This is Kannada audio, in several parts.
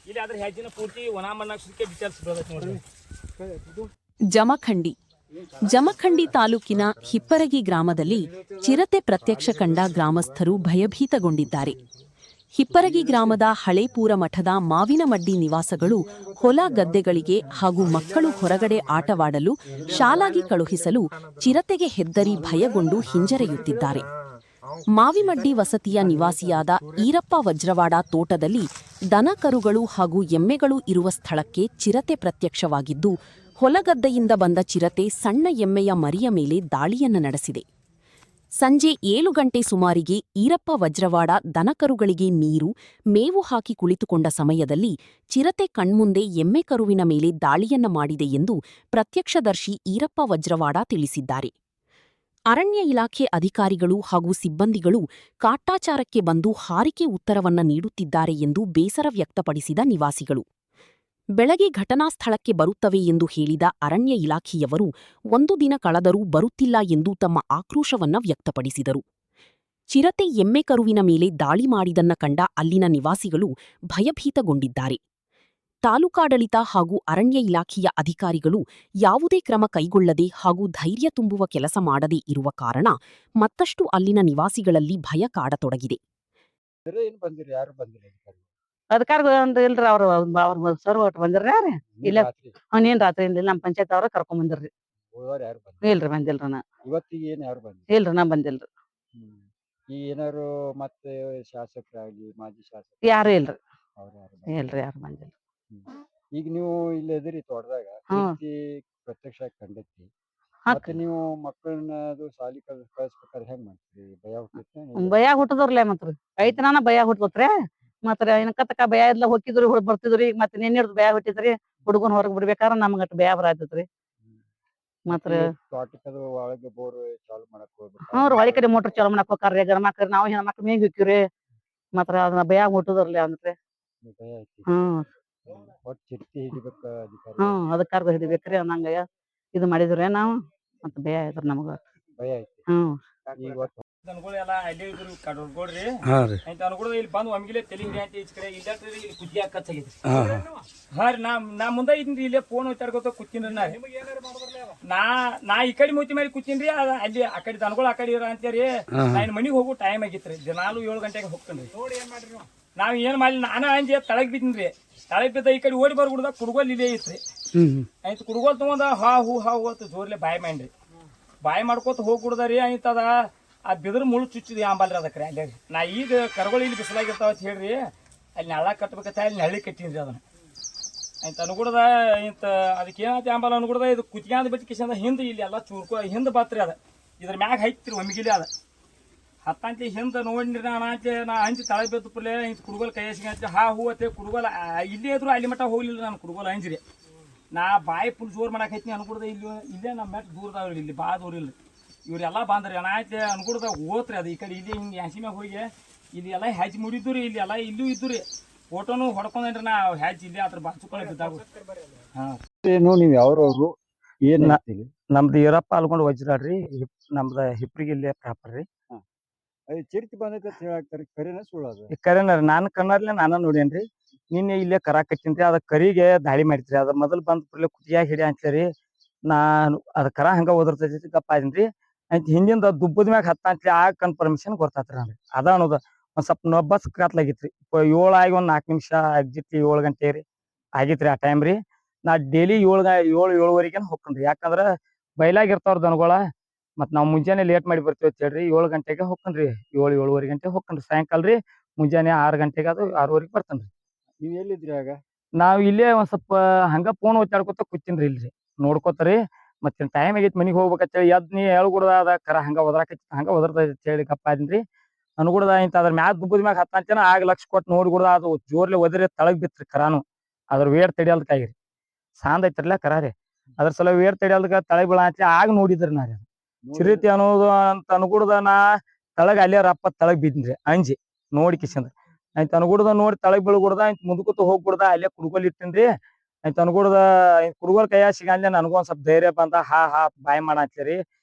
ಇಲ್ಲಿ ಆದ್ರೆ ಹೆಜ್ಜಿನ ಪೂರ್ತಿ ಒಣ ಮಣ್ಣಾಗ ಡೀಟೇಲ್ಸ್ ಬರೋದೈತೆ ನೋಡ್ರಿ. ಜಮಖಂಡಿ ಜಮಖಂಡಿ ತಾಲೂಕಿನ ಹಿಪ್ಪರಗಿ ಗ್ರಾಮದಲ್ಲಿ ಚಿರತೆ ಪ್ರತ್ಯಕ್ಷ ಕಂಡ ಗ್ರಾಮಸ್ಥರು ಭಯಭೀತಗೊಂಡಿದ್ದಾರೆ. ಹಿಪ್ಪರಗಿ ಗ್ರಾಮದ ಹಳೇಪೂರ ಮಠದ ಮಾವಿನಮಡ್ಡಿ ನಿವಾಸಗಳು ಹೊಲ ಗದ್ದೆಗಳಿಗೆ ಹಾಗೂ ಮಕ್ಕಳು ಹೊರಗಡೆ ಆಟವಾಡಲು ಶಾಲಾಗಿ ಕಳುಹಿಸಲು ಚಿರತೆಗೆ ಹೆದ್ದರಿ ಭಯಗೊಂಡು ಹಿಂಜರಿಯುತ್ತಿದ್ದಾರೆ. ಮಾವಿಮಡ್ಡಿ ವಸತಿಯ ನಿವಾಸಿಯಾದ ಈರಪ್ಪ ವಜ್ರವಾಡ ತೋಟದಲ್ಲಿ ದನ ಕರುಗಳು ಹಾಗೂ ಎಮ್ಮೆಗಳು ಇರುವ ಸ್ಥಳಕ್ಕೆ ಚಿರತೆ ಪ್ರತ್ಯಕ್ಷವಾಗಿದ್ದು, ಹೊಲಗದ್ದೆಯಿಂದ ಬಂದ ಚಿರತೆ ಸಣ್ಣ ಎಮ್ಮೆಯ ಮರಿಯ ಮೇಲೆ ದಾಳಿಯನ್ನು ನಡೆಸಿದೆ. ಸಂಜೆ 7 ಗಂಟೆ ಸುಮಾರಿಗೆ ಈರಪ್ಪ ವಜ್ರವಾಡ ದನಕರುಗಳಿಗೆ ನೀರು, ಮೇವು ಹಾಕಿ ಕುಳಿತುಕೊಂಡ ಸಮಯದಲ್ಲಿ ಚಿರತೆ ಕಣ್ಮುಂದೆ ಎಮ್ಮೆ ಕರುವಿನ ಮೇಲೆ ದಾಳಿಯನ್ನ ಮಾಡಿದೆ ಎಂದು ಪ್ರತ್ಯಕ್ಷದರ್ಶಿ ಈರಪ್ಪ ವಜ್ರವಾಡ ತಿಳಿಸಿದ್ದಾರೆ. ಅರಣ್ಯ ಇಲಾಖೆ ಅಧಿಕಾರಿಗಳು ಹಾಗೂ ಸಿಬ್ಬಂದಿಗಳು ಕಾಟಾಚಾರಕ್ಕೆ ಬಂದು ಹಾರಿಕೆ ಉತ್ತರವನ್ನ ನೀಡುತ್ತಿದ್ದಾರೆ ಎಂದು ಬೇಸರ ವ್ಯಕ್ತಪಡಿಸಿದ ನಿವಾಸಿಗಳು, ಬೆಳಗ್ಗೆ ಘಟನಾ ಸ್ಥಳಕ್ಕೆ ಬರುತ್ತವೆ ಎಂದು ಹೇಳಿದ ಅರಣ್ಯ ಇಲಾಖೆಯವರು 1 ದಿನ ಕಳೆದರೂ ಬರುತ್ತಿಲ್ಲ ಎಂದು ತಮ್ಮ ಆಕ್ರೋಶವನ್ನ ವ್ಯಕ್ತಪಡಿಸಿದರು. ಚಿರತೆ ಎಮ್ಮೆ ಕರುವಿನ ಮೇಲೆ ದಾಳಿ ಮಾಡಿದನ್ನ ಕಂಡ ಅಲ್ಲಿನ ನಿವಾಸಿಗಳು ಭಯಭೀತಗೊಂಡಿದ್ದಾರೆ. ತಾಲೂಕಾಡಳಿತ ಹಾಗೂ ಅರಣ್ಯ ಇಲಾಖೆಯ ಅಧಿಕಾರಿಗಳು ಯಾವುದೇ ಕ್ರಮ ಕೈಗೊಳ್ಳದೆ ಹಾಗೂ ಧೈರ್ಯ ತುಂಬುವ ಕೆಲಸ ಮಾಡದೇ ಇರುವ ಕಾರಣ ಮತ್ತಷ್ಟು ಅಲ್ಲಿನ ನಿವಾಸಿಗಳಲ್ಲಿ ಭಯ ಕಾಡತೊಡಗಿದೆ. ಅಧಿಕಾರಿ ಇಲ್ರಿ ಅವ್ರ ಸರ್ ಒಟ್ಟು ಬಂದಿರ್ರಿ ಯಾರು ಇಲ್ಲ ನೀನ್ ರಾತ್ರಿ ನಮ್ಮ ಪಂಚಾಯತ್ ಅವ್ರ ಕರ್ಕೊಂಡ್ ಬಂದಿರ್ರಿ. ಇಲ್ರಿ ಬಂದಿಲ್ರಿ ನಾ ಇಲ್ರಿ ನಾ ಬಂದಿಲ್ರಿ. ಏನಾರು ಮತ್ತೆ ಶಾಸಕರಾಗ್ಲಿ ಮಾಜಿ ಶಾಸಕ ಯಾರು ಇಲ್ರಿ ಇಲ್ರಿ ಯಾರು ಬಂದಿಲ್ರಿ. ಈಗ ನೀವು ಇಲ್ಲಿ ಎದಿರಿ ತೋಟದಾಗ ಪ್ರತ್ಯಕ್ಷ ಕಂಡೈತಿ, ಮತ್ತೆ ನೀವು ಮಕ್ಕಳನ್ನ ಅದು ಸಾಲಿ ಕಳಿಸ್ಬೇಕಾದ್ರೆ ಹೆಂಗ್ ಮಾಡ್ತೀರಿ? ಭಯ ಹುಟ್ಟದ್ರಲ್ಲ ಮತ್ರಿ ಐತನ ಭಯ ಹುಟ್ಟತ್ರಿ. ಮತ್ರ ಏನಕ್ಕ ಭಯ ಎಲ್ಲ ಹೋಗಿದ್ರಿ ಬರ್ತಿದ್ರಿ. ಈಗ ಮತ್ತೆ ನಿನ್ನೆ ಭಯ ಹುಟ್ಟಿದ್ರಿ. ಹುಡುಗನ್ ಹೊರಗ್ ಬಿಡ್ಬೇಕಾರ ನಮ್ಗ ಭಯ ಬರತೈತ್ರಿ. ಮತ್ರ ಒಳಗೆ ಬೋರ್ ಚಾಲು ಮಾಡಕ್ ಹೊಳಿ ಕಡೆ ಮೋಟರ್ ಚಾಲು ಮಾಡಕ್ ಹೋಗ್ತಾರ್ರಿ ಗಂಡ ಮಕ್ಳು. ನಾವು ಹೆಣ್ಮಕ್ಳು ಮೇಗ್ ಹೋಕ್ಕಿವ್ರಿ. ಮಾತ್ರ ಅದನ್ನ ಭಯ ಹುಟ್ಟದ್ರಲ್ಲ ಅಂದ್ರೆ ಅದಕ್ಕಾರ್ಗ ಹಿಡಿಬೇಕ್ರಿ ಅನ್ನಂಗ ಇದು ಮಾಡಿದ್ರಿ ನಾವು. ಮತ್ತ ಭಯ ಆಯ್ತ್ರಿ ನಮಗ. ದನಗಳೆಲ್ಲ ಅಲ್ಲೇ ಇದ್ರು ಕಡ್ಕೊಡ್ರಿ ಅನ್ಕೊಡ್ರಿ. ಇಲ್ಲಿ ಬಂದು ಒಮ್ಗಿಲೆ ತಲೆ ಹಿಡಿ ಅಂತ ಈಚ ಕಡೆ ಇಲ್ಲಾಕ್ರಿ ಇಲ್ಲಿ ಕುದ್ದಿ ಹಾಕಚ್ಚಾಗೈತಿ. ಹಾ ರೀ ನಾ ಮುಂದೆ ಇದ್ರಿ ಇಲ್ಲೇ ಫೋನ್ ಹೋಗ್ತಾಡ್ಕೋತ ಕೂತೀನ್ರಿ. ನಾ ಈ ಕಡೆ ಮೂತಿ ಮೇಲೆ ಕೂತೀನ್ರಿ. ಅಲ್ಲಿ ಆ ಕಡೆ ದನಗಳು ಆ ಕಡೆ ಇರ ಅಂತೇರಿ. ನಾ ಮನಿಗ್ ಹೋಗೋ ಟೈಮ್ ಆಗಿತ್ರಿ. ದಿನಾಲು 7 ಗಂಟೆಗೆ ಹೋಗ್ತೇನ್ರಿ. ನಾವ್ ಏನ್ ಮಾಡಿ ನಾನು ಅಂಜಿ ತಳಗ್ ಬಿದ್ದೀನ್ರಿ. ತಳಗ್ ಬಿದ್ದ ಈ ಕಡೆ ಓಡಿ ಬರ್ಬಿಡ್ದ ಕುಡ್ಗೋಲ್ ಇಲ್ಲೇ ಐತ್ರಿ. ಆಯ್ತು ಕುಡ್ಗೋಲ್ ತಗೊಂಡ ಹಾ ಹೂ ಅಂತ ಜೋರ್ಲೆ ಬಾಯಿ ಮಾಡ್ರಿ. ಬಾಯಿ ಮಾಡ್ಕೋತ ಹೋಗ್ಬಿಡ್ದಾರಿ. ಆಯ್ತದ ಆ ಬಿದ್ರ ಮುಳ್ಳು ಚುಚ್ಚಿದ್ರಿ ಅಂಬಲ್ರಿ ಅದಕ್ರಿ. ಅಲ್ಲೇ ನಾ ಈಗ ಕರ್ಗಳು ಇಲ್ಲಿ ಬಿಸಿಲಾಗಿರ್ತಾವ ಅಂತ ಹೇಳ್ರಿ ಅಲ್ಲಿ ನೆಳ ಕಟ್ಬೇಕತ್ತ ಅಲ್ಲಿ ನಳ್ಳಿ ಕಟ್ಟಿನ್ರಿ ಅದನ್ನ. ಆಯ್ತು ಅನುಗುಡದ ಇಂತ ಅದಕ್ಕೆ ಏನೈತಿ ಅಂಬಲ್ ಅನುಗುಡದ ಇದು ಕುತ್ಯಾಂದ ಬಿಟ್ಟು ಕಿಶಂದ ಹಿಂದೆ ಇಲ್ಲಿ ಎಲ್ಲ ಚೂರ್ಕೊ ಹಿಂದೆ ಬತ್ರಿ ಅದ. ಇದ್ರ ಮ್ಯಾಗ ಹೈತ್ರಿ ಒಮ್ಗಿಲಿ ಅದ ಹತ್ತಂತಿ ಹಿಂದೆ ನೋಡ್ರಿ. ನಾ ಹಂಚಿ ತಳ ಬಿದ್ದು ಪುರ್ಲೆ ಇಂತ ಕುಡ್ಗೋಲ್ ಕೈಯಾಸಿಗೆ ಹಾ ಹೂ ಅತ್ತೆ ಕುಡ್ಗೋಲ್ ಇಲ್ಲೇ ಇದ್ರು ಅಲ್ಲಿ ಮಟ್ಟ ಹೋಗ್ಲಿಲ್ಲ ನಾನು ಕುಡ್ಗೋಲ್ ಹಂಚ್ರಿ. ನಾ ಬಾಯಿ ಫುಲ್ ಜೋರ್ ಮಾಡಕ್ ಹೈತೀನಿ ಅನ್ಕೊಡ್ದ. ಇಲ್ಲೇ ನಮ್ಮ ಮೆಟ್ ದೂರದಾವ್ರಿ. ಇಲ್ಲಿ ಭಾಳ ದೂರ ಇಲ್ಲ. ಇವ್ರೆಲ್ಲ ಬಂದ್ರಿ ಏನಾಯ್ತು ಅನ್ಕೊಡ್ದಾಗ ಓದ್ರಿ ಅದು ಈ ಕಡೆ ಇಲ್ಲಿ ಹಿಂಗೆ ಹ್ಯಾಸಿ ಮ್ಯಾಗ ಹೋಗಿ ಇಲ್ಲಿ ಎಲ್ಲ ಹೆಜ್ಜೆ ಮುಡಿದ್ದು ರೀ. ಇಲ್ಲಿ ಎಲ್ಲ ಇಲ್ಲೂ ಇದ್ದು ರೀ. ಫೋಟೋನು ಹೊಡ್ಕೊಂಡ್ರಿ ನಾ ಹೆಜ್ಜೆ ಇಲ್ಲಿ ಅದ್ರ ಬಾಚುಕೊಂಡೆ ಬಿದ್ದಾಗ. ನೀವು ಯಾವ್ರವ್ರು ಏನ್ ನಮ್ದು ಈರಪ್ಪ ಅಲ್ಕೊಂಡು ವಜ್ರಾಡ್ರಿ. ನಮ್ದ ಹಿಪ್ರಿಗೆ ಇಲ್ಲೇ ಪ್ರಾಪರ್ ರೀ. ಚಿರ್ತಿ ಬಂದೈತೆ ಅಂತ ಹೇಳಾಕ್ತಾರ, ಕರಿನ ಸುಳ್ಳು ಅದು? ಕರೆನ ನಾನು ಕಣ್ಣಾರ್ಲೆ ನಾನ ನೋಡೇನ್ರಿ. ನಿನ್ನೆ ಇಲ್ಲೇ ಕರ ಕಟ್ಟಿನ್ರಿ. ಅದ ಕರಿಗೆ ದಾಳಿ ಮಾಡಿದ್ರಿ. ಅದ ಮೊದಲ್ ಬಂದ್ ಕೂಡಲೇ ಕುತ್ತಿಯಾಗ ಹಿಡಿ ಅಂತೇಳಿ ನಾನು ಅದ ಕರ ಹಂಗ ಓದಿರ್ತೈತಿ ಗಪ್ಪ ಆದಿನ್ರಿ. ಆಯ್ತು ಹಿಂದಿಂದ ದುಬ್ಬದ ಮ್ಯಾಗ ಹತ್ತ ಅಂತೇಳಿ ಆಗ ಕನ್ಫರ್ಮೇಶನ್ ಗೊತ್ತಾತ್ರಿ ನನ್ರಿ. ಅದ ಅನ್ನೋದು ಒಂದ್ ಸ್ವಲ್ಪ ನೊಬ್ಬಸ್ ಕತ್ಲಾಗಿತ್ರಿ. 7 ಆಗಿ ಒಂದ್ 4 ನಿಮಿಷ ಎಕ್ಸಿಟ್ 7 ಗಂಟೆ ರೀ ಆಗಿತ್ರಿ ಆ ಟೈಮ್ ರೀ. ನಾ ಡೈಲಿ 7-7:30 ಹೋಗ್ತೇನ್ರಿ. ಯಾಕಂದ್ರ ಬಯಲಾಗಿರ್ತಾವ್ರ ದನಗಳ. ಮತ್ ನಾವ್ ಮುಂಜಾನೆ ಲೇಟ್ ಮಾಡಿ ಬರ್ತೀವಿ ಅಂತ ಹೇಳ್ರಿ 7 ಗಂಟೆಗೆ ಹೋಗ್ತೇನ್ರಿ. 7-7:30 ಗಂಟೆಗೆ ಹೋಗ್ತೇನ್ರಿ. ಸಾಯಂಕಾಲ ರೀ ಮುಂಜಾನೆ 6 ಗಂಟೆಗೆ ಅದು 6:30 ಬರ್ತೇನ್ರಿ. ನೀವ್ ಎಲ್ಲಿದ್ರಿ ಆಗ? ನಾವ್ ಇಲ್ಲೇ ಒಂದ್ ಸ್ವಲ್ಪ ಹಂಗ ಫೋನ್ ಒತ್ತಾಡ್ಕೊತ ಕೂತೀನ್ರಿ ಇಲ್ರಿ ನೋಡ್ಕೋತಾರಿ. ಮತ್ತೆ ಟೈಮ್ ಆಗೈತಿ ಮನಿಗ್ ಹೋಗ್ಬೇಕಂತೇಳಿ ಎದ್ ನೀ ಹೇಳ್ಕೊಡ್ದ ಅದ ಕರ ಹಂಗ ಹಂಗ ಒದರ್ತೈತಿ ಹೇಳಿ ಗಪ್ಪ ಆದಿನ್ರಿ. ಅನ್ಗುಡ್ದ ಇಂತ ಅದ್ರ ಮ್ಯಾಗ ದುಬ್ಬದ ಮ್ಯಾಗ ಹತ್ತಂತೇನ ಆಗ ಲಕ್ಷ ಕೊಟ್ಟು ನೋಡ್ಗುಡ್ದ ಅದು ಜೋರ್ಲೆ ಒದರಿ ತಳಗ್ ಬಿತ್ರಿ ಕರಾನು. ಅದ್ರ ವೇರ್ ತಡಿಯಲ್ಕಾಗಿರಿ ಸಾಂದ್ ಐತ್ರಲ್ಲ ಕರ ರೀ. ಅದ್ರ ಸಲ ವೇರ್ ತಡಿಯಲ್ಕ ತಳಗ್ ಬೀಳ ಅಂತ ಆಗ ನೋಡಿದ್ರಿ ನಾ ಚಿರಿತಿ ಅನ್ನೋದು ಅಂತ ಅನ್ಗುಡ್ದ. ನಾ ತಳಗ್ ಅಲ್ಲೇ ರಪ್ಪ ತಳಗ್ ಬಿದ್ನ್ರಿ ಅಂಜಿ ನೋಡಿ ಕಿಶಂದ. ಆಯ್ತು ಅನ್ಗುಡ್ದ ನೋಡಿ ತಳಗ್ ಬೀಳ್ಗುಡ್ದ ಆಯ್ತು ಮುಂದಕೂತ ಹೋಗ್ಬಿಡ್ದ. ಅಲ್ಲೇ ಕುಡ್ಗೋಲ್ ಇಟ್ಟೇನ್ರಿ. ಆಯ್ತು ಅನ್ಗುಡ್ದ ಕುಡ್ಗೋಲ್ ಕೈಯ ಸಿಗಂದ್ಲೆ ನನಗೊಂದ್ ಸ್ವಲ್ಪ ಧೈರ್ಯ ಬಂದ. ಹಾ ಬಾಯ್ ಮಾಡ ಅಂತೇರಿ.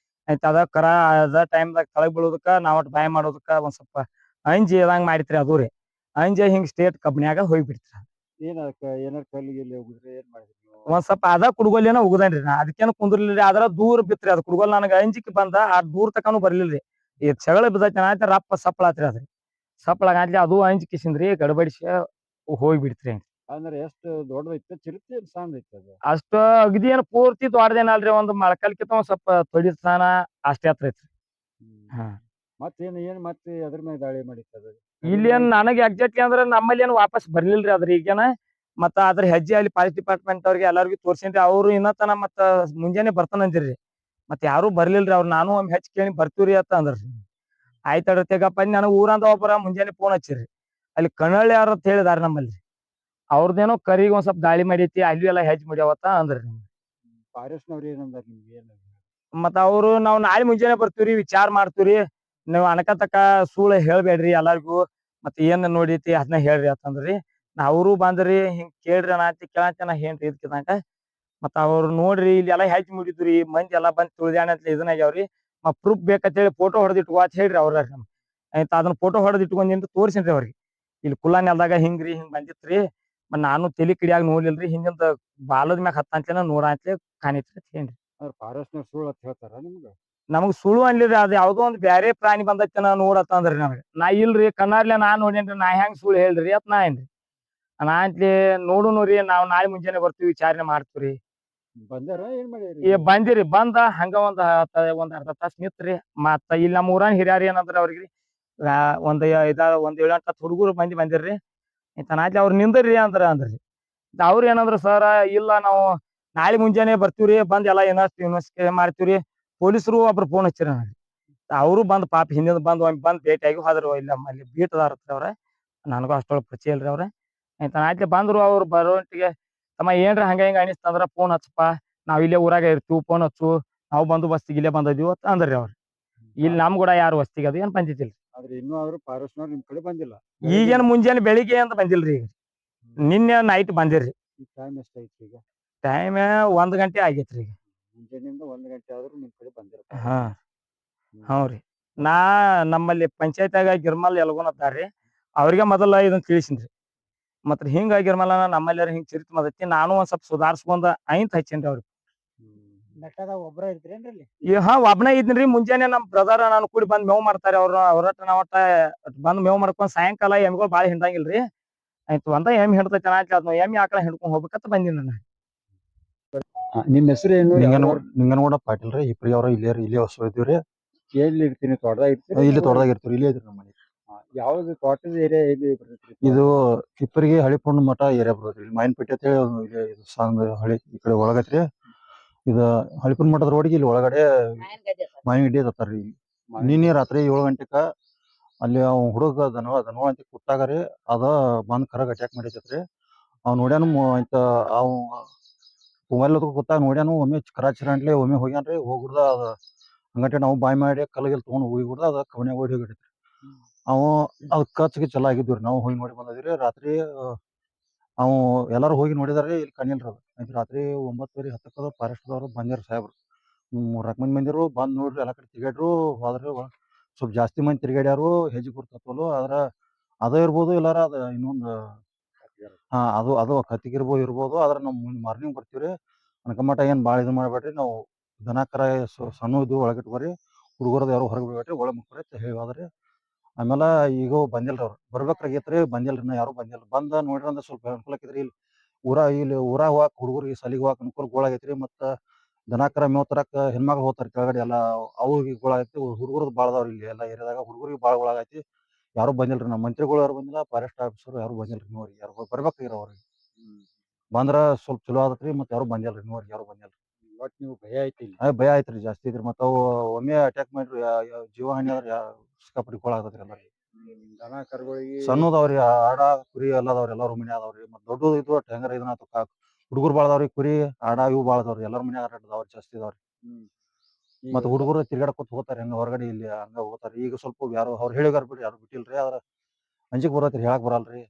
ಆಯ್ತು ಅದ ಕರ ಅದ ಟೈಮ್ದಾಗ ತಳಗ್ ಬೀಳೋದಕ್ಕ ನಾವ್ ಒಟ್ಟು ಬಾಯ್ ಮಾಡೋದಕ್ಕ ಒಂದ್ ಸ್ವಲ್ಪ ಅಂಜಿ ಅದಂಗ್ ಮಾಡಿತ್ರಿ ಅದು ರೀ. ಅಂಜಿ ಹಿಂಗ್ ಸ್ಟೇಟ್ ಕಬ್ನ್ಯಾಗ ಹೋಗ್ಬಿಡ್ತ್ರಿ. ಏನ್ ಅದಕ್ಕ ಏನಾರ ಕಲ್ಲಿಗೆ ಎಲ್ಲಿ ಹೋಗಿದ್ರೆ ಏನ್ ಮಾಡಿದ್ರಿ ನೀವು? ಒಂದ್ ಸ್ವಲ್ಪ ಅದ ಕುಡ್ಗೋಲೇನ ಉಗದೇನ್ರಿ ನಾ ಅದಕ್ಕೇನು ಕುಂದ್ರಲಿಲ್ರಿ ಅದ್ರ ದೂರ ಬಿತ್ರಿ ಅದ್ ಕುಡ್ಗೋಲ್ ನನಗ ಅಂಜಿಕೆ ಬಂದ ಆ ದೂರ ತಕನು ಬರ್ಲಿಲ್ರಿ ಈ ಸಗಳ ಬಿದ್ದೈತಿ ಆಯ್ತ ರಪ್ಪ ಸಪ್ಪಳಾತ್ರಿ ಅದ್ರಿ ಸಪ್ಪಳಾಗ್ಲಿ ಅದು ಅಂಜಿಕೆಸಿಂದ್ರಿ ಗಡಬಡಿಸಿ ಹೋಗಿ ಬಿಡ್ತ್ರಿ. ಅಂದ್ರೆ ಎಷ್ಟು ದೊಡ್ಡದೈತೆ ಚಿರತೆ ಏನ್ ಸಣ್ಣ ಐತೆ ಅದು? ಅಷ್ಟ ಅಗದಿ ಏನ್ ಪೂರ್ತಿ ದೊಡ್ಡದೇನಲ್ರಿ ಒಂದ್ ಮೊಳಕಾಲ್ಕಿಂತ ಒಂದ್ ಸ್ವಲ್ಪ ತೊಡಿ ಸ್ಥಾನ ಅಷ್ಟೇ ಹತ್ರ ಐತ್ರಿ. ಹಾ ಏನ್ ಮತ್ತೆ ಅದ್ರ ಮೇಲೆ ದಾಳಿ ಮಾಡಿತ್ತು ಅದು? ಇಲ್ಲಿ ಏನ್ ನನಗೆ ಎಕ್ಸಾಕ್ಟ್ಲಿ ಅಂದ್ರ ನಮ್ಮಲ್ಲಿ ಏನ್ ವಾಪಸ್ ಬರ್ಲಿಲ್ರಿ ಅದ್ರ ಈಗೇನ ಮತ್ತ ಅದ್ರ ಹೆಜ್ಜೆ ಅಲ್ಲಿ ಫಾರೆಸ್ಟ್ ಡಿಪಾರ್ಟ್ಮೆಂಟ್ ಅವ್ರಿಗೆ ಎಲ್ಲಾರ್ಗು ತೋರ್ಸೇನ್ರಿ ಅವ್ರು ಇನ್ನತನ ಮತ್ತ ಮುಂಜಾನೆ ಬರ್ತಾನಂದಿರ್ರಿ ಮತ್ ಯಾರು ಬರ್ಲಿಲ್ರಿ ಅವ್ರು ನಾನು ಒಮ್ಮೆ ಹೆಚ್ಚ್ ಕೇಳಿ ಬರ್ತೀವ್ರಿ ಅಂತ ಅಂದ್ರಿ. ಆಯ್ತಡ್ರಿ ತೆಗಪ್ಪ ನನಗ್ ಊರಂದ ಒಬ್ಬರ ಮುಂಜಾನೆ ಫೋನ್ ಹಚ್ಚಿರಿ ಅಲ್ಲಿ ಕಣಳ್ಳಿ ಯಾರ ಅಂತ ಹೇಳಿದಾರ ನಮ್ಮಲ್ಲಿ ಅವ್ರದ್ದೇನೋ ಕರಿಗೆ ಒಂದ್ ಸ್ವಲ್ಪ ದಾಳಿ ಮಾಡೈತಿ ಅಲ್ಲಿ ಎಲ್ಲಾ ಹೆಜ್ಜೆ ಮಾಡ್ಯಾವತ್ತ ಅಂದ್ರಿ. ಫಾರೆಸ್ಟ್ನವ್ರು ಏನಂದಾರ ನಿಮ್ಗೆ ಏನು? ಮತ್ತ ಅವ್ರು ನಾವ್ ನಾಳೆ ಮುಂಜಾನೆ ಬರ್ತೀವ್ರಿ ವಿಚಾರ ಮಾಡ್ತೀವ್ರಿ ನೀವ್ ಅನಕತಕ ಸುಳ್ಳು ಹೇಳ್ಬೇಡ್ರಿ ಎಲ್ಲಾರ್ಗು ಮತ್ ಏನ್ ನೋಡೈತಿ ಅದನ್ನ ಹೇಳ್ರಿ ಅಂತಂದ್ರಿ. ಅವ್ರು ಬಂದ್ರಿ ಹಿಂಗ್ ಕೇಳ್ರಿ ಅನಾತಿ ಕೇಳಾತನ ಏನ್ರಿ ಇದಕ್ಕಿದಂಗ ಮತ್ತ ಅವ್ರು ನೋಡ್ರಿ ಇಲ್ಲಿ ಎಲ್ಲಾ ಹೆಜ್ಜೆ ಮುಡಿದ್ರಿ ಮಂದಿ ಎಲ್ಲಾ ಬಂದ್ ತುಳ್ದ್ಯಾಣ ಅಂತ ಇದನ್ನ ಆಗ್ಯಾವ್ರಿ ಪ್ರೂಫ್ ಬೇಕಂತ ಹೇಳಿ ಫೋಟೋ ಹೊಡೆದಿಟ್ಕೋ ಅಂತ ಹೇಳ್ರಿ ಅವ್ರ ಆಯ್ತ ಅದನ್ನ ಫೋಟೋ ಹೊಡೆದ್ ಇಟ್ಕೊಂಡ್ ತೋರ್ಸಿನ್ರಿ ಅವ್ರಿಗೆ ಇಲ್ಲಿ ಕುಲ್ಲಾ ನೆಲ್ದಾಗ ಹಿಂಗ್ರಿ ಹಿಂಗ್ ಬಂದಿತ್ರಿ ಮತ್ ನಾನು ತಲಿ ಕಿಡಿಯಾಗ ನೋಡ್ಲಿಲ್ರಿ ಹಿಂದಿಂದ ಬಾಲದ ಮ್ಯಾಗ ಹತ್ತಂತೇನ ನೋಡ ಅಂತೇಳಿ ಕಾಣಿತ್ರಿ ಅಂತ ಹೇಳ್ರಿ. ಅವ್ರ ಫಾರೆಸ್ಟ್ನವ್ರು ಸುಳ್ಳು ಅಂತ ಹೇಳ್ತಾರ ನಿಮ್ಗ? ನಮಗ್ ಸುಳ್ಳು ಅನ್ಲಿರಿ ಅದ್ ಯಾವ್ದೋ ಒಂದ್ ಬ್ಯಾರೆ ಪ್ರಾಣಿ ಬಂದೈತೆ ನಾ ನೋಡತ್ತ ಅಂದ್ರಿ ನಮ್ಗೆ ನಾ ಇಲ್ರಿ ಕಣ್ಣಾರ್ಲೆ ನಾ ನೋಡೇನ್ರಿ ನಾ ಹೆಂಗ್ ಸುಳ್ಳು ಹೇಳ್ರಿ ಅತ್ ನಾ ಏನ್ರಿ ನಾ ಅಂತ್ಲಿ ನೋಡುನುರಿ ನಾವ್ ನಾಳೆ ಮುಂಜಾನೆ ಬರ್ತೀವಿ ವಿಚಾರಣೆ ಮಾಡ್ತೀವ್ರಿ. ಬಂದಾರ ಏನ್ ಮಾಡ್ಯಾರಿ? ಬಂದಿರಿ ಬಂದ ಹಂಗ ಒಂದ್ ಅರ್ಧ ತಾಸ್ ನಿತ್ರಿ ಮತ್ತ ಇಲ್ಲಿ ನಮ್ಮ ಊರಾನ್ ಹಿರಿಯಾರ ಏನಂದ್ರ ಅವ್ರಿಗೆ ಒಂದ್ 7-8 ಹುಡುಗರು ಮಂದಿ ಬಂದಿರ್ರಿ ಇಂತನಾತ್ಲಿ ಅವ್ರ ನಿಂದ್ರಿ ಅಂದ್ರಿ ಅವ್ರ ಏನಂದ್ರ ಸರ್ ಇಲ್ಲ ನಾವು ನಾಳೆ ಮುಂಜಾನೆ ಬರ್ತೀವ್ರಿ ಬಂದ್ ಎಲ್ಲಾ ಇನ್ವೆಸ್ಟಿಗೇಷನ್ ಮಾಡ್ತೀವ್ರಿ. ಪೊಲೀಸರು ಒಬ್ರು ಫೋನ್ ಹಚ್ಚಿರ ನನಗೆ ಅವರು ಬಂದ್ ಪಾಪ ಹಿಂದಿಂದ ಬಂದ್ ಭೇಟಿಯಾಗಿ ಹೋದ್ರು ಇಲ್ಲ ಅಲ್ಲಿ ಬೀಟದಾರ ಅವ್ರ ನನಗೂ ಅಷ್ಟೊಳಗೆ ಪರಿಚಯ ಇಲ್ರಿ ಅವ್ರ ಆಯ್ತು ಬಂದ್ರು ಅವ್ರು ಬರೋಟಿಗೆ ತಮ್ಮ ಏನ್ರ ಹಂಗ ಹಿಂಗ ಅನಿಸ್ತಂದ್ರ ಫೋನ್ ಹಚ್ಚಪ್ಪ ನಾವ್ ಇಲ್ಲೇ ಊರಾಗ ಇರ್ತೀವಿ ಫೋನ್ ಹಚ್ಚು ನಾವು ಬಂದು ಬಸ್ತಿಗೆ ಇಲ್ಲೇ ಬಂದಿದ್ವಿ ಅಂತ ಅಂದ್ರಿ ಅವ್ರು. ಇಲ್ಲಿ ನಮ್ ಕೂಡ ಯಾರು ವಸ್ತಿಗೆ ಅದು ಏನ್ ಬಂದಿದ್ದಿಲ್ಲ. ಆದ್ರೆ ಇನ್ನೂ ಆದ್ರೂ ಫಾರೆಸ್ಟ್ನವ್ರು ನಿಮ್ ಕಡೆ ಬಂದಿಲ್ಲ? ಈಗೇನ್ ಮುಂಜಾನೆ ಬೆಳಿಗ್ಗೆ ಅಂತ ಬಂದಿಲ್ರಿ ಈಗ ನಿನ್ನೆ ನೈಟ್ ಬಂದಿರ್ರಿ. ಈ ಟೈಮ್ ಎಷ್ಟೈತಿ ಈಗ? ಟೈಮ್ 1 ಗಂಟೆ ಆಗೈತ್ರಿ ಈಗ. ಮುಂಜಾನೆಯಿಂದ 1 ಗಂಟೆ ಆದ್ರೂ ನಿಮ್ ಕಡೆ ಬಂದಿಲ್ಲ? ಹಾ ಹ್ಞೂರಿ ನಾ ನಮ್ಮಲ್ಲಿ ಪಂಚಾಯತ್ಯಾಗ ಗಿರ್ಮಲ್ ಯಲಗೋನ್ ಅದಾರ್ರಿ ಅವ್ರಿಗೆ ಮೊದಲ ಇದನ್ನ ತಿಳಿಸಿನ್ರಿ ಮತ್ತ ಹಿಂಗ ಗಿರ್ಮಲ ನಮ್ಮಲ್ಲಿ ಹಿಂಗ್ ಚಿರಿತ್ ಮದತಿ ನಾನು ಒಂದ್ ಸ್ವಲ್ಪ ಸುಧಾರ್ಸ್ಕೊಂಡ ಐಂತ್ ಹಚ್ಚೇನ್ರಿ ಅವ್ರಿಗೆ. ಬೆಟ್ಟದಾಗ ಒಬ್ರ ಇರ್ತೀರೇನ್ರಿ ಅಲ್ಲಿ? ಹಾ ಒಬ್ನೇ ಇದ್ನ್ರಿ ಮುಂಜಾನೆ ನಮ್ ಬ್ರದರ್ ನಾನು ಕೂಡಿ ಬಂದ್ ಮೇವ್ ಮಾಡ್ತಾರೆ ಅವ್ರಟ ನಾವಟ್ಟ ಬಂದ್ ಮೇವ್ ಮಾಡ್ಕೊಂಡ್ ಸಾಯಂಕಾಲ ಎಮ್ಮಿಗಳು ಬಾಳ ಹಿಂಡಂಗಿಲ್ರಿ ಆಯ್ತು ಒಂದ ಎಮ್ಮಿ ಹಿಡ್ತೈತಿ ಅದ್ ಎಮ್ಮಿ ಆಕಳ ಹಿಡ್ಕೊಂಡ್ ಹೋಗ್ಬೇಕಂತ ಬಂದಿನಿ ನಾನು. ನಿಮ್ ಹೆಸರು ಏನು? ನಿಂಗನಗೌಡ ಪಾಟೀಲ್ ರೀ ಇಬ್ರಿ ಅವ್ರ ಇಲ್ಲೇ ಹೊಸ ಇದ್ದೀವ್ರಿ. ಎಲ್ಲಿ ಇರ್ತೀನಿ? ತೋಟದಾಗ ಇರ್ತೀರಿ? ಇಲ್ಲಿ ತೋಟದಾಗ ಇರ್ತೀವಿ ಇಲ್ಲೇ ಇದ್ರಿ ನಮ್ಮ ಮನೆ. ಯಾವ್ದು ತೋಟದ ಏರಿಯಾ ಎಲ್ಲಿ ಬರ್ತೈತ್ರಿ? ಇದು ಹಿಪ್ಪರಿಗೆ ಹಳಿಪುಂಡ್ ಮಠ ಏರಿಯಾ ಬರ್ತೈತ್ರಿ ಮಾಯಿನಪೇಟೆ ಅಂತ ಹೇಳಿ ಸಾಂಗ್ ಹಳಿ ಈ ಕಡೆ ಒಳಗೈತ್ರಿ. ಇದು ಹಳಿಪುಂಡ್ ಮಠದ ರೋಡಿಗೆ ಇಲ್ಲಿ ಒಳಗಡೆ ಮಾಯಿನಗಡ್ಡಿ ಹತ್ತಾರ್ರಿ. ನಿನ್ನೆ ರಾತ್ರಿ 7 ಗಂಟೆಕ ಅಲ್ಲಿ ಅವ್ ಹುಡುಗ ದನವ ಅಂತ ಕುತ್ತಾಗರಿ ಅದ ಬಂದ್ ಕರಗ್ ಅಟ್ಯಾಕ್ ಮಾಡಿತೈತ್ರಿ. ಅವ್ ನೋಡ್ಯಾನು ಆಯ್ತ ಅವ್ ಮೊಬೈಲ್ ಕೂತಾಗ ನೋಡ್ಯಾನು ಒಮ್ಮೆ ಕರಾಚಿರಂಟ್ಲೆ ಒಮ್ಮೆ ಹೋಗ್ಯಾನ್ರಿ ಹೋಗ್ಬಿಡ್ದ ಅದ ಹಂಗಂಟೆ ನಾವು ಬಾಯ್ ಮಾಡಿ ಕಲ್ಲಗಿಲ್ ತಗೊಂಡ್ ಹೋಗಿಬಿಡ್ದ ಅದ ಕವನ್ಯಾಗ ಓಡಿ ಹೋಗಿಬಿಟ್ಟೈತ್ರಿ. ಅವ ಅದ್ ಕಚ್ಗೆ ಚಲೋ ಆಗಿದ್ವಿ ನಾವು ಹೋಗಿ ನೋಡಿ ಬಂದಿದ್ರಿ ರಾತ್ರಿ. ಅವ್ ಎಲ್ಲಾರು ಹೋಗಿ ನೋಡಿದಾರಿ ಇಲ್ಲಿ ಕಣ್ಣಿಲ್ರಿ ಅದು ಆಯ್ತು ರಾತ್ರಿ 9:30 10 ಫಾರೆಸ್ಟ್ದವ್ರು ಬಂದಿರ್ ಸಾಹೇಬ್ರು 3-4 ಮಂದಿ ಬಂದಿರು ಬಂದ್ ನೋಡ್ರಿ ಎಲ್ಲಾ ಕಡೆ ತಿರ್ಗಾಡ್ರು ಹೋದ್ರಿ. ಸ್ವಲ್ಪ ಜಾಸ್ತಿ ಮಂದಿ ತಿರ್ಗಾಡ್ಯಾರು ಹೆಜ್ಜೆ ಗುರ್ತತ್ತಲು ಆದ್ರ ಅದ ಇರ್ಬೋದು ಇಲ್ಲಾರ ಅದ ಇನ್ನೊಂದು ಅದು ಕತ್ತಿಗಿರ್ಬೋದು ಇರ್ಬೋದು ಆದ್ರ ನಾವು ಮಾರ್ನಿಂಗ್ ಬರ್ತೀವ್ರಿ. ಅನ್ಕಮಟ ಏನ್ ಭಾಳ ಇದು ಮಾಡ್ಬೇಡ್ರಿ ನಾವು ದನ ಕರ ಸಣ್ಣ ಇದು ಒಳಗಿಟ್ಕೋರಿ ಹುಡುಗರದ ಯಾರು ಹೊರಗೆ ಬಿಡ್ಬೇಡ್ರಿ ಒಳಗೆ ಮುಕ್ಕೋರಿ ಅಂತ ಹೇಳಿ ಹೋದ್ರಿ. ಆಮೇಲೆ ಈಗ ಬಂದಿಲ್ರಿ ಅವ್ರು ಬರ್ಬೇಕಾಗೈತ್ರಿ ಬಂದಿಲ್ರಿ ಇನ್ನ ಯಾರು ಬಂದಿಲ್ಲ. ಬಂದ ನೋಡ್ರಿ ಅಂದ್ರ ಸ್ವಲ್ಪ ಅನುಕೂಲ ಆಕೈತ್ರಿ. ಇಲ್ಲಿ ಊರಾಗ ಹೋಗಾಕ ಹುಡುಗರಿಗೆ ಸಾಲಿಗೆ ಹೋಗಾಕ ಅನುಕೂಲ ಗೋಳಾಗೈತ್ರಿ. ಮತ್ತ ದನ ಕರ ಮೇವ್ ತರಾಕ ಹೆಣ್ಮಕ್ಳು ಹೋಗ್ತಾರ ಕೆಳಗಡೆ ಎಲ್ಲಾ ಅವ್ರಿಗೆ ಗೋಳಾಗೈತಿ. ಹುಡುಗರದ್ ಭಾಳ ಅದಾವ್ರಿ ಇಲ್ಲಿ ಎಲ್ಲಾ ಏರಿಯಾದಾಗ ಹುಡುಗರಿಗೆ ಭಾಳ ಗೋಳಾಗೈತಿ. ಯಾರು ಬಂದಿಲ್ರಿ ನಮ್ಮ ಮಂತ್ರಿಗಳು ಯಾರು ಬಂದಿಲ್ಲ ಫಾರೆಸ್ಟ್ ಆಫೀಸರ್ ಯಾರು ಬಂದಿಲ್ರಿ ಇನ್ನೂವರೆಗೆ ಯಾರು ಬರ್ಬೇಕ್ರಿ ಅವ್ರಿಗೆ. ಬಂದ್ರ ಸ್ವಲ್ಪ ಚಲೋ ಆದತ್ರಿ ಮತ್ ಯಾರು ಬಂದಿಲ್ರಿ ಇನ್ನೂವರೆಗೆ ಯಾರು ಬಂದಿಲ್ರಿ. ಒಟ್ ನೀವು ಭಯ ಐತಿ? ಭಯ ಐತ್ರಿ ಜಾಸ್ತಿ ಐತ್ರಿ ಮತ್ತ ಅವು ಒಮ್ಮೆ ಅಟ್ಯಾಕ್ ಮಾಡ್ರಿ ಜೀವ ಹಾನಿ ಆದ್ರ ಸಿಕ್ಕಾಪಟ್ಟಿ ಗೋಳಾಗತೈತ್ರಿ ಎಲ್ಲಾರಿಗೆ. ದನ ಕರುಗಳಿಗೆ ಸಣ್ಣದವ್ರಿ ಆಡ ಕುರಿ ಎಲ್ಲ ಅದಾವ್ರಿ ಎಲ್ಲಾರು ಮನೆ ಅದಾವ್ರಿ. ಮತ್ ದೊಡ್ಡದು ಇದು ಹೆಂಗಾರ ಇದನ್ನ ಹುಡುಗರು ಭಾಳ ಅದಾವ್ರಿ ಕುರಿ ಆಡ ಇವು ಭಾಳ ಅದಾವ್ರಿ ಎಲ್ಲಾರ ಮನೆ ಅದಾವ್ರಿ ಜಾಸ್ತಿ ಅದಾವ್ರಿ. ಮತ್ ಹುಡುಗರು ತಿರ್ಗಾಡ್ಕೊತ ಹೋಗ್ತಾರ ಹೆಂಗ ಹೊರಗಡೆ ಇಲ್ಲಿ ಹಂಗ ಹೋಗ್ತಾರ. ಈಗ ಸ್ವಲ್ಪ ಯಾರು ಅವ್ರು ಹೇಳಿದಾರ ಬಿಡ್ರಿ ಯಾರು ಬಿಟ್ಟಿಲ್ರಿ ಆದ್ರ ಅಂಜಿಕ್ ಬರತ್ರಿ ಹೇಳಾಕ್ ಬರಲ್ರಿ.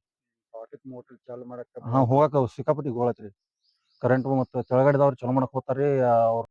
ತೋಟದ ಮೋಟರ್ ಚಾಲು ಮಾಡಾಕ ಹೋಗಾಕ ಸಿಕ್ಕಾಪಟ್ಟಿ ಗೋಳೈತ್ರಿ. ಕರೆಂಟ್ ಮತ್ತ ಕೆಳಗಡೆದವ್ರು ಚಲೋ ಮಾಡಕ್ ಹೋಗ್ತಾರ್ರಿ ಅವ್ರ